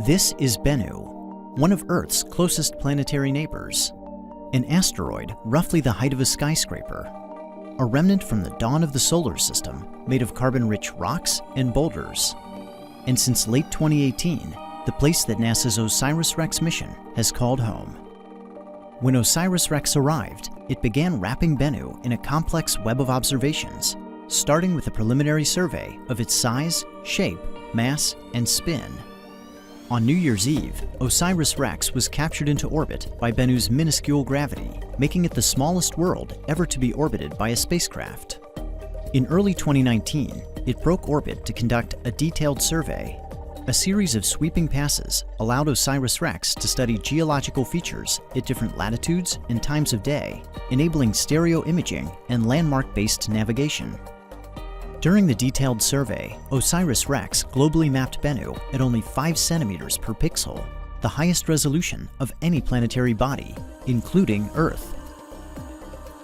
This is Bennu, one of Earth's closest planetary neighbors. An asteroid roughly the height of a skyscraper. A remnant from the dawn of the solar system made of carbon-rich rocks and boulders. And since late 2018, the place that NASA's OSIRIS-REx mission has called home. When OSIRIS-REx arrived, it began wrapping Bennu in a complex web of observations, starting with a preliminary survey of its size, shape, mass, and spin. On New Year's Eve, OSIRIS-REx was captured into orbit by Bennu's minuscule gravity, making it the smallest world ever to be orbited by a spacecraft. In early 2019, it broke orbit to conduct a detailed survey. A series of sweeping passes allowed OSIRIS-REx to study geological features at different latitudes and times of day, enabling stereo imaging and landmark-based navigation. During the detailed survey, OSIRIS-REx globally mapped Bennu at only 5 centimeters per pixel, the highest resolution of any planetary body, including Earth.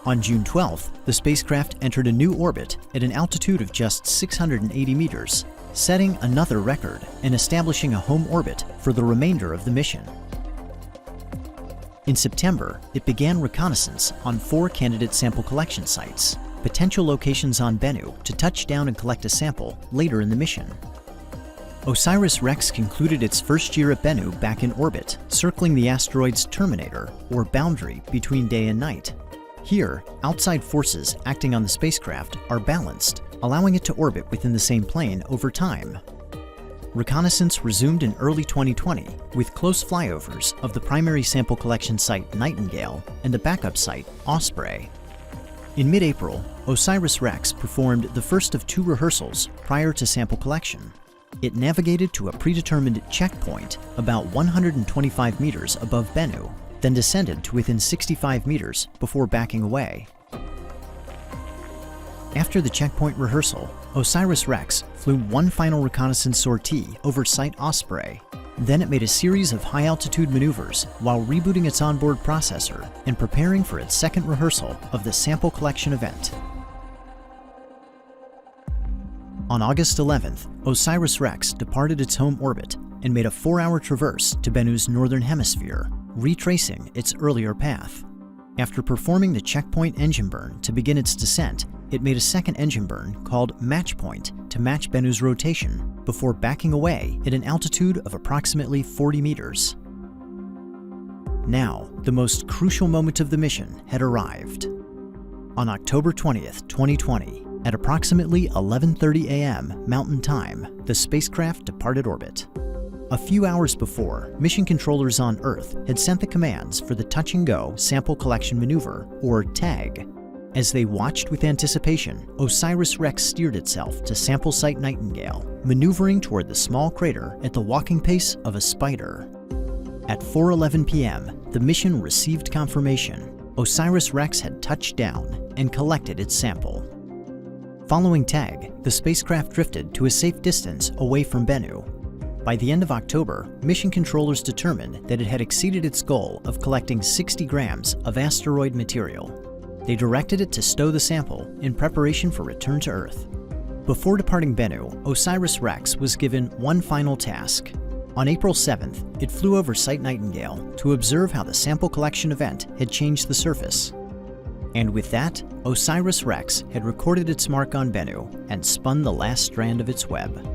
On June 12th, the spacecraft entered a new orbit at an altitude of just 680 meters, setting another record and establishing a home orbit for the remainder of the mission. In September, it began reconnaissance on 4 candidate sample collection sites, potential locations on Bennu to touch down and collect a sample later in the mission. OSIRIS-REx concluded its first year at Bennu back in orbit, circling the asteroid's terminator, or boundary between day and night. Here, outside forces acting on the spacecraft are balanced, allowing it to orbit within the same plane over time. Reconnaissance resumed in early 2020 with close flyovers of the primary sample collection site Nightingale and the backup site Osprey. In mid-April, OSIRIS-REx performed the first of 2 rehearsals prior to sample collection. It navigated to a predetermined checkpoint about 125 meters above Bennu, then descended to within 65 meters before backing away. After the checkpoint rehearsal, OSIRIS-REx flew one final reconnaissance sortie over Site Osprey. Then it made a series of high-altitude maneuvers while rebooting its onboard processor and preparing for its second rehearsal of the sample collection event. On August 11th, OSIRIS-REx departed its home orbit and made a 4-hour traverse to Bennu's northern hemisphere, retracing its earlier path. After performing the checkpoint engine burn to begin its descent, it made a second engine burn called Match Point to match Bennu's rotation before backing away at an altitude of approximately 40 meters. Now, the most crucial moment of the mission had arrived. On October 20th, 2020, at approximately 11:30 a.m. Mountain Time, the spacecraft departed orbit. A few hours before, mission controllers on Earth had sent the commands for the touch-and-go sample collection maneuver, or TAG. As they watched with anticipation, OSIRIS-REx steered itself to sample site Nightingale, maneuvering toward the small crater at the walking pace of a spider. At 4:11 p.m., the mission received confirmation. OSIRIS-REx had touched down and collected its sample. Following TAG, the spacecraft drifted to a safe distance away from Bennu. By the end of October, mission controllers determined that it had exceeded its goal of collecting 60 grams of asteroid material. They directed it to stow the sample in preparation for return to Earth. Before departing Bennu, OSIRIS-REx was given one final task. On April 7th, it flew over Site Nightingale to observe how the sample collection event had changed the surface. And with that, OSIRIS-REx had recorded its mark on Bennu and spun the last strand of its web.